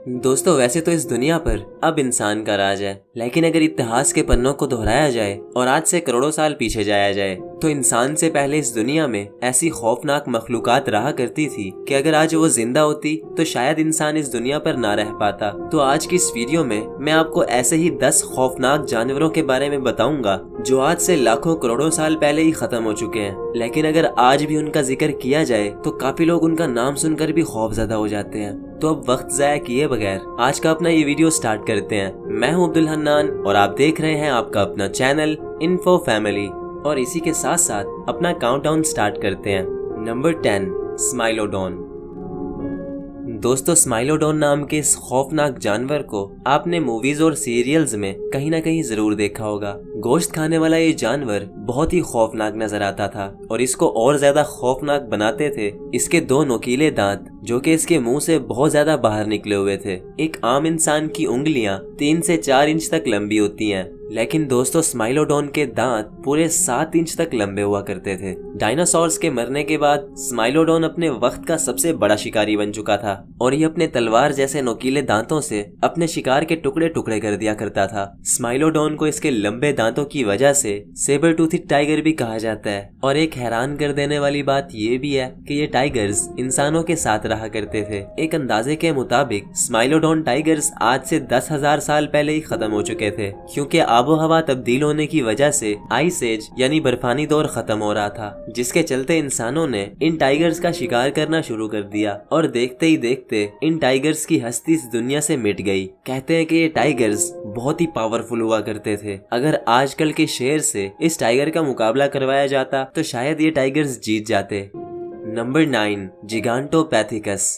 दोस्तों वैसे तो इस दुनिया पर अब इंसान का राज है, लेकिन अगर इतिहास के पन्नों को दोहराया जाए और आज से करोड़ों साल पीछे जाया जाए तो इंसान से पहले इस दुनिया में ऐसी खौफनाक मखलूकात रहा करती थी कि अगर आज वो जिंदा होती तो शायद इंसान इस दुनिया पर ना रह पाता। तो आज की इस वीडियो में मैं आपको ऐसे ही 10 खौफनाक जानवरों के बारे में बताऊंगा जो आज से लाखों करोड़ों साल पहले ही खत्म हो चुके हैं, लेकिन अगर आज भी उनका जिक्र किया जाए तो काफी लोग उनका नाम सुनकर भी खौफजदा हो जाते हैं। तो अब वक्त जाया किए बगैर आज का अपना ये वीडियो स्टार्ट करते हैं। मैं हूं अब्दुल हन्नान और आप देख रहे हैं आपका अपना चैनल इन्फो फैमिली, और इसी के साथ साथ अपना काउंटडाउन स्टार्ट करते हैं। नंबर 10, स्माइलोडोन। दोस्तों स्माइलोडोन नाम के इस खौफनाक जानवर को आपने मूवीज और सीरियल्स में कहीं ना कहीं जरूर देखा होगा। गोश्त खाने वाला ये जानवर बहुत ही खौफनाक नजर आता था और इसको और ज्यादा खौफनाक बनाते थे इसके 2 नुकीले दांत जो कि इसके मुंह से बहुत ज्यादा बाहर निकले हुए थे। एक आम इंसान की उंगलियां 3 से 4 इंच तक लंबी होती हैं, लेकिन दोस्तों स्माइलोडोन के दांत पूरे 7 इंच तक लंबे हुआ करते थे। डायनासोर्स के मरने के बाद स्माइलोडोन अपने वक्त का सबसे बड़ा शिकारी बन चुका था और ये अपने तलवार जैसे नुकीले दांतों से अपने शिकार के टुकड़े टुकड़े कर दिया करता था। स्माइलोडोन को इसके लंबे दांतों की वजह से सेबर टूथड टाइगर भी कहा जाता है। और एक हैरान कर देने वाली बात ये भी है कि ये टाइगर्स इंसानों के साथ रहा करते थे। एक अंदाजे के मुताबिक स्माइलोडोन टाइगर्स आज से 10,000 साल पहले ही खत्म हो चुके थे, क्योंकि आबो हवा तब्दील होने की वजह से आइस एज यानी बर्फानी दौर खत्म हो रहा था, जिसके चलते इंसानों ने इन टाइगर्स का शिकार करना शुरू कर दिया और देखते ही देखते इन टाइगर्स की हस्ती इस दुनिया से मिट गई। कहते हैं कि ये टाइगर्स बहुत ही पावरफुल हुआ करते थे। अगर आजकल के शेर से इस टाइगर का मुकाबला करवाया जाता तो शायद ये टाइगर्स जीत जाते। नंबर 9, जिगांटोपैथिकस।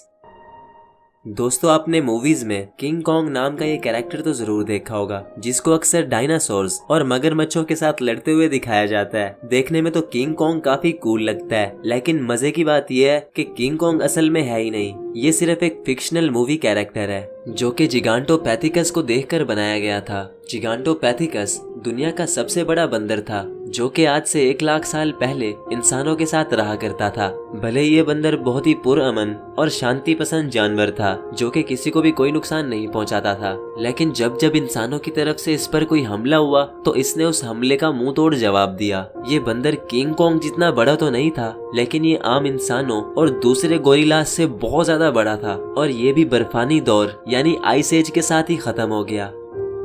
दोस्तों आपने मूवीज में किंग कॉन्ग नाम का ये कैरेक्टर तो जरूर देखा होगा, जिसको अक्सर डायनासोर्स और मगरमच्छों के साथ लड़ते हुए दिखाया जाता है। देखने में तो किंग कॉन्ग काफी कूल लगता है, लेकिन मजे की बात यह है कि किंग कॉन्ग असल में है ही नहीं, ये सिर्फ एक फिक्शनल मूवी कैरेक्टर है जो कि जिगांटोपैथिकस को देखकर बनाया गया था। जिगांटोपैथिकस दुनिया का सबसे बड़ा बंदर था जो कि आज से 1 लाख साल पहले इंसानों के साथ रहा करता था। भले ये बंदर बहुत ही पुरअमन और शांति पसंद जानवर था जो कि किसी को भी कोई नुकसान नहीं पहुंचाता था, लेकिन जब जब इंसानों की तरफ से इस पर कोई हमला हुआ तो इसने उस हमले का मुंह तोड़ जवाब दिया। ये बंदर किंग कॉन्ग जितना बड़ा तो नहीं था, लेकिन ये आम इंसानों और दूसरे गोरिल्लास से बहुत ज्यादा बड़ा था और ये भी बर्फानी दौर यानी आइस एज के साथ ही खत्म हो गया।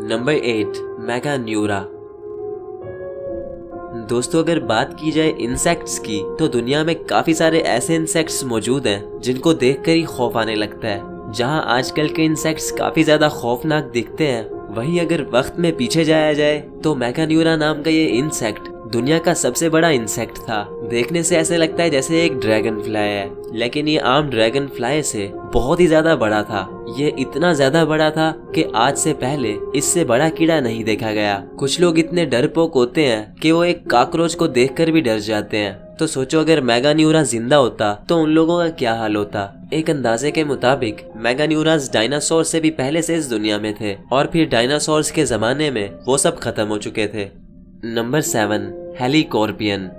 नंबर 8, मेगान्यूरा। दोस्तों अगर बात की जाए इंसेक्ट्स की तो दुनिया में काफी सारे ऐसे इंसेक्ट्स मौजूद हैं जिनको देखकर ही खौफ आने लगता है। जहां आजकल के इंसेक्ट्स काफी ज्यादा खौफनाक दिखते हैं, वहीं अगर वक्त में पीछे जाया जाए तो मेगान्यूरा नाम का ये इंसेक्ट दुनिया का सबसे बड़ा इंसेक्ट था। देखने से ऐसे लगता है जैसे एक ड्रैगन फ्लाई है, लेकिन ये आम ड्रैगन फ्लाई से बहुत ही ज्यादा बड़ा था। ये इतना ज्यादा बड़ा था कि आज से पहले इससे बड़ा कीड़ा नहीं देखा गया। कुछ लोग इतने डरपोक होते हैं कि वो एक कॉकरोच को देखकर भी डर जाते हैं। तो सोचो अगर मेगान्यूरा जिंदा होता तो उन लोगों का क्या हाल होता। एक अंदाजे के मुताबिक मेगान्यूरास डायनासोर से भी पहले से इस दुनिया में थे और फिर डायनासोर्स के जमाने में वो सब खत्म हो चुके थे। नंबर 7, हेलीकॉर्पियन।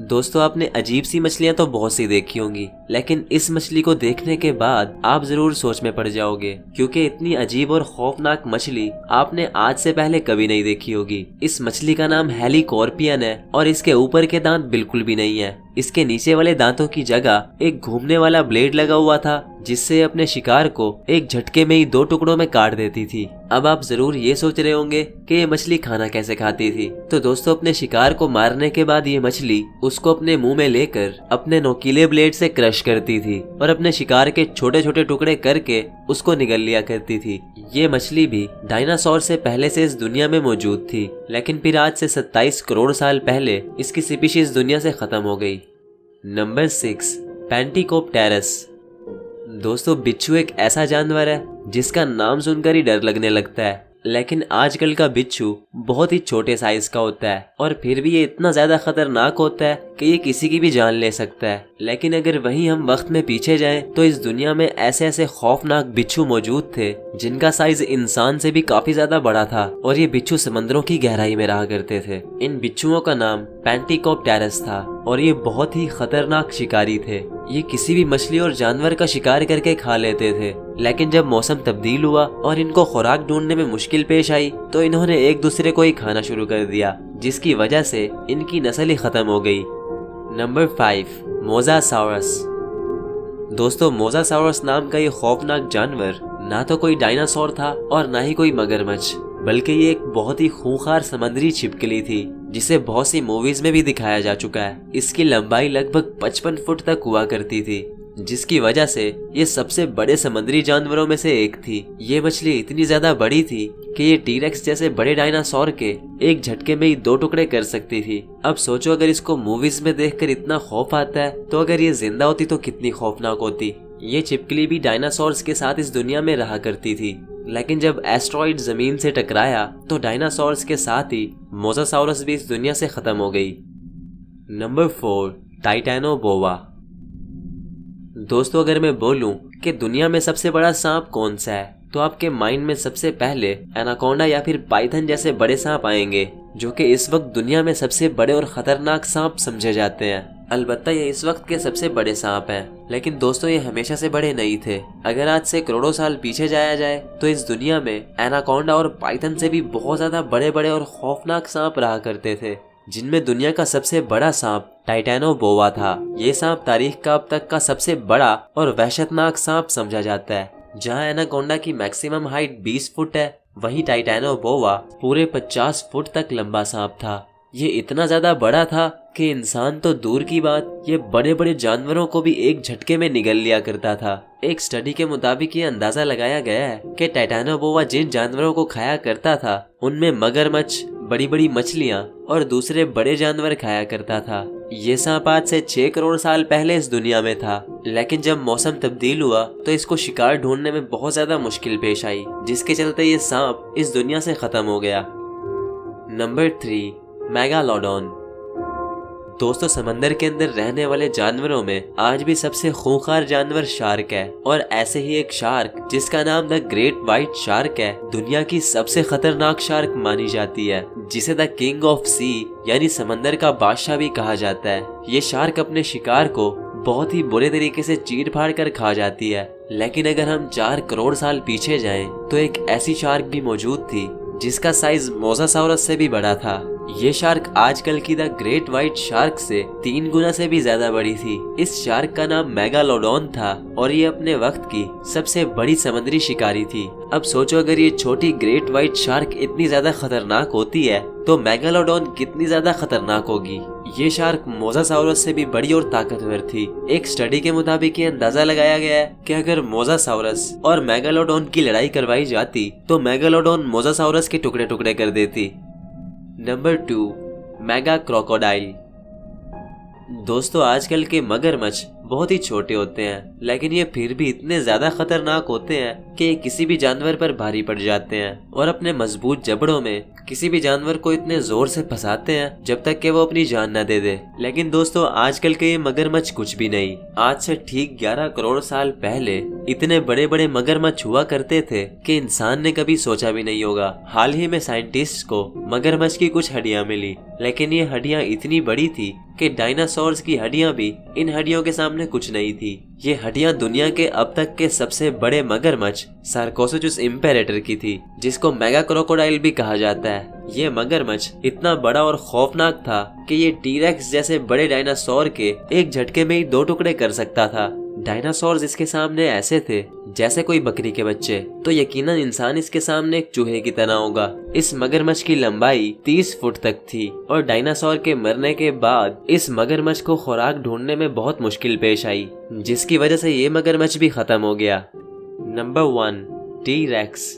दोस्तों आपने अजीब सी मछलियां तो बहुत सी देखी होंगी, लेकिन इस मछली को देखने के बाद आप जरूर सोच में पड़ जाओगे, क्योंकि इतनी अजीब और खौफनाक मछली आपने आज से पहले कभी नहीं देखी होगी। इस मछली का नाम हेलीकॉर्पियन है और इसके ऊपर के दांत बिल्कुल भी नहीं है। इसके नीचे वाले दांतों की जगह एक घूमने वाला ब्लेड लगा हुआ था, जिससे अपने शिकार को एक झटके में ही 2 टुकड़ों में काट देती थी। अब आप जरूर ये सोच रहे होंगे कि ये मछली खाना कैसे खाती थी। तो दोस्तों अपने शिकार को मारने के बाद ये मछली उसको अपने मुंह में लेकर अपने नोकीले ब्लेड से क्रश करती थी और अपने शिकार के छोटे छोटे टुकड़े करके उसको निगल लिया करती थी। ये मछली भी डायनासोर से पहले से इस दुनिया में मौजूद थी, लेकिन फिर आज से 27 करोड़ साल पहले इसकी स्पीशीज दुनिया से खत्म हो गई। नंबर 6, पेंटिकोप्टेरस। दोस्तों बिच्छू एक ऐसा जानवर है जिसका नाम सुनकर ही डर लगने लगता है, लेकिन आजकल का बिच्छू बहुत ही छोटे साइज का होता है और फिर भी ये इतना ज्यादा खतरनाक होता है कि ये किसी की भी जान ले सकता है। लेकिन अगर वहीं हम वक्त में पीछे जाएं तो इस दुनिया में ऐसे ऐसे खौफनाक बिच्छू मौजूद थे जिनका साइज इंसान से भी काफी ज्यादा बड़ा था और ये बिच्छू समंदरों की गहराई में रहा करते थे। इन बिच्छुओं का नाम पेंटिकोप्टेरस था और ये बहुत ही खतरनाक शिकारी थे। ये किसी भी मछली और जानवर का शिकार करके खा लेते थे। लेकिन जब मौसम तब्दील हुआ और इनको खुराक ढूंढने में मुश्किल पेश आई तो इन्होंने एक दूसरे को ही खाना शुरू कर दिया, जिसकी वजह से इनकी नस्ल ही खत्म हो गई। नंबर 5, मोसासाउरस। दोस्तों, मोसासाउरस नाम का ये खौफनाक जानवर ना तो कोई डायनासोर था और ना ही कोई मगरमच्छ, बल्कि ये एक बहुत ही खूंखार समुद्री छिपकली थी जिसे बहुत सी मूवीज में भी दिखाया जा चुका है। इसकी लंबाई लगभग 55 फुट तक हुआ करती थी, जिसकी वजह से ये सबसे बड़े समुद्री जानवरों में से एक थी। ये मछली इतनी ज्यादा बड़ी थी कि ये टीरेक्स जैसे बड़े डायनासोर के एक झटके में ही 2 टुकड़े कर सकती थी। अब सोचो, अगर इसको मूवीज में देखकर इतना खौफ आता है तो अगर ये जिंदा होती तो कितनी खौफनाक होती। ये छिपकली भी डायनासोर्स के साथ इस दुनिया में रहा करती थी, लेकिन जब एस्ट्रॉइड जमीन से टकराया तो डायनासोर्स के साथ ही मोसासाउरस भी इस दुनिया से खत्म हो गई। नंबर 4, टाइटैनोबोआ। दोस्तों, अगर मैं बोलूं कि दुनिया में सबसे बड़ा सांप कौन सा है तो आपके माइंड में सबसे पहले एनाकोंडा या फिर पाइथन जैसे बड़े सांप आएंगे, जो कि इस वक्त दुनिया में सबसे बड़े और खतरनाक सांप समझे जाते हैं। अलबत्ता ये इस वक्त के सबसे बड़े सांप हैं, लेकिन दोस्तों ये हमेशा से बड़े नहीं थे। अगर आज से करोड़ों साल पीछे जाया जाए तो इस दुनिया में एनाकोंडा और पाइथन से भी बहुत ज्यादा बड़े बड़े और खौफनाक सांप रहा करते थे, जिनमें दुनिया का सबसे बड़ा सांप टाइटैनोबोआ था। ये सांप तारीख का अब तक का सबसे बड़ा और वहशतनाक सांप समझा जाता है। जहां एनाकोंडा की मैक्सिमम हाइट 20 फुट है, वहीं टाइटैनोबोआ पूरे 50 फुट तक लंबा सांप था। ये इतना ज्यादा बड़ा था कि इंसान तो दूर की बात, ये बड़े बड़े जानवरों को भी एक झटके में निगल लिया करता था। एक स्टडी के मुताबिक ये अंदाजा लगाया गया है कि टाइटैनोबोआ जिन जानवरों को खाया करता था उनमें मगरमच्छ, बड़ी बड़ी मछलियां और दूसरे बड़े जानवर खाया करता था। ये सांप आज से 6 करोड़ साल पहले इस दुनिया में था, लेकिन जब मौसम तब्दील हुआ तो इसको शिकार ढूंढने में बहुत ज्यादा मुश्किल पेश आई, जिसके चलते ये सांप इस दुनिया से खत्म हो गया। Number 3, megalodon. दोस्तों, समंदर के अंदर रहने वाले जानवरों में आज भी सबसे खूंखार जानवर शार्क है, और ऐसे ही एक शार्क जिसका नाम द ग्रेट व्हाइट शार्क है दुनिया की सबसे खतरनाक शार्क मानी जाती है, जिसे द किंग ऑफ सी यानी समंदर का बादशाह भी कहा जाता है। ये शार्क अपने शिकार को बहुत ही बुरे तरीके से चीर फाड़ कर खा जाती है। लेकिन अगर हम 4 करोड़ साल पीछे जाएं तो एक ऐसी शार्क भी मौजूद थी जिसका साइज मोसासाउरस से भी बड़ा था। ये शार्क आजकल की द ग्रेट व्हाइट शार्क से 3 गुना से भी ज्यादा बड़ी थी। इस शार्क का नाम मेगालोडॉन था और ये अपने वक्त की सबसे बड़ी समुद्री शिकारी थी। अब सोचो, अगर ये छोटी ग्रेट व्हाइट शार्क इतनी ज्यादा खतरनाक होती है तो मेगालोडॉन कितनी ज्यादा खतरनाक होगी। ये शार्क मोसासाउरस से भी बड़ी और ताकतवर थी। एक स्टडी के मुताबिक ये अंदाजा लगाया गया है कि अगर मोसासाउरस और मेगालोडॉन की लड़ाई करवाई जाती तो मेगालोडॉन मोसासाउरस के टुकड़े टुकड़े कर देती। Number 2, mega crocodile. दोस्तों, आजकल के मगरमच्छ बहुत ही छोटे होते हैं, लेकिन ये फिर भी इतने ज्यादा खतरनाक होते हैं कि किसी भी जानवर पर भारी पड़ जाते हैं और अपने मजबूत जबड़ों में किसी भी जानवर को इतने जोर से फंसाते हैं जब तक कि वो अपनी जान न दे दे। लेकिन दोस्तों, आजकल के ये मगरमच्छ कुछ भी नहीं। आज से ठीक 11 करोड़ साल पहले इतने बड़े बड़े मगरमच्छ हुआ करते थे कि इंसान ने कभी सोचा भी नहीं होगा। हाल ही में साइंटिस्ट को मगरमच्छ की कुछ हड्डियां मिली, लेकिन ये हड्डियां इतनी बड़ी थी कि डायनासोर्स की हड्डियां भी इन हड्डियों के सामने कुछ नहीं थी। ये हड्डियां दुनिया के अब तक के सबसे बड़े मगरमच्छ सार्कोसोचुस इम्पेरेटर की थी, जिसको मेगा क्रोकोडाइल भी कहा जाता है। ये मगरमच्छ इतना बड़ा और खौफनाक था कि ये टीरेक्स जैसे बड़े डायनासोर के एक झटके में ही 2 टुकड़े कर सकता था। डायनासोर इसके सामने ऐसे थे जैसे कोई बकरी के बच्चे, तो यकीनन इंसान इसके सामने एक चूहे की तरह होगा। इस मगरमच्छ की लंबाई 30 फुट तक थी और डायनासोर के मरने के बाद इस मगरमच्छ को खुराक ढूंढने में बहुत मुश्किल पेश आई, जिसकी वजह से ये मगरमच्छ भी खत्म हो गया। Number 1, T-rex.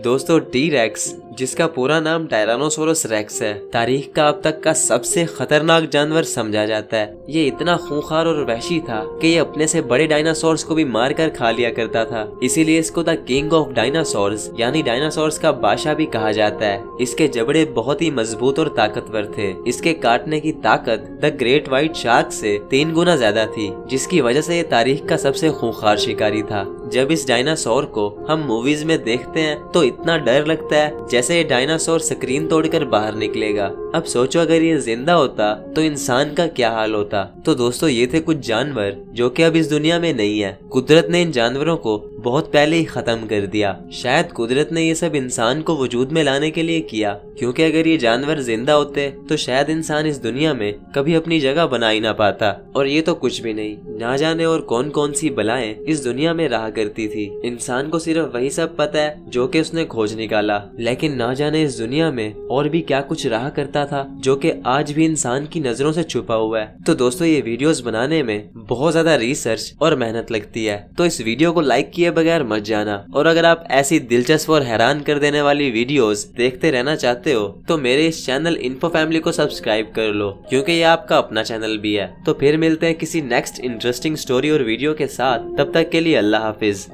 दोस्तों, टी-रेक्स जिसका पूरा नाम टायरानोसोरस रेक्स है, तारीख का अब तक का सबसे खतरनाक जानवर समझा जाता है। ये इतना खूंखार और वहशी था कि ये अपने से बड़े डायनासोर्स को भी मार कर खा लिया करता था। इसीलिए इसको द किंग ऑफ डायनासोर्स यानी डायनासोर्स का बादशाह भी कहा जाता है। इसके जबड़े बहुत ही मजबूत और ताकतवर थे। इसके काटने की ताकत द ग्रेट व्हाइट शार्क से 3 गुना ज्यादा थी, जिसकी वजह से ये तारीख का सबसे खूंखार शिकारी था। जब इस डायनासोर को हम मूवीज में देखते हैं तो इतना डर लगता है जैसे ये डायनासोर स्क्रीन तोड़कर बाहर निकलेगा। अब सोचो अगर ये जिंदा होता तो इंसान का क्या हाल होता। तो दोस्तों ये थे कुछ जानवर जो कि अब इस दुनिया में नहीं है। कुदरत ने इन जानवरों को बहुत पहले ही खत्म कर दिया। शायद कुदरत ने ये सब इंसान को वजूद में लाने के लिए किया, क्योंकि अगर ये जानवर जिंदा होते तो शायद इंसान इस दुनिया में कभी अपनी जगह बना ही ना पाता। और ये तो कुछ भी नहीं, ना जाने और कौन कौन सी बलाएं इस दुनिया में रहा करती थी। इंसान को सिर्फ वही सब पता है जो कि उसने खोज निकाला, लेकिन ना जाने इस दुनिया में और भी क्या कुछ रहा करता था जो कि आज भी इंसान की नजरों से छुपा हुआ है। तो दोस्तों ये वीडियोस बनाने में बहुत ज्यादा रिसर्च और मेहनत लगती है, तो इस वीडियो को लाइक किए बगैर मत जाना। और अगर आप ऐसी दिलचस्प और हैरान कर देने वाली वीडियोस देखते रहना चाहते हो तो मेरे इस चैनल इन्फो फैमिली को सब्सक्राइब कर लो, क्योंकि ये आपका अपना चैनल भी है। तो फिर मिलते हैं किसी नेक्स्ट इंटरेस्टिंग स्टोरी और वीडियो के साथ। तब तक के लिए अल्लाह हाफिज।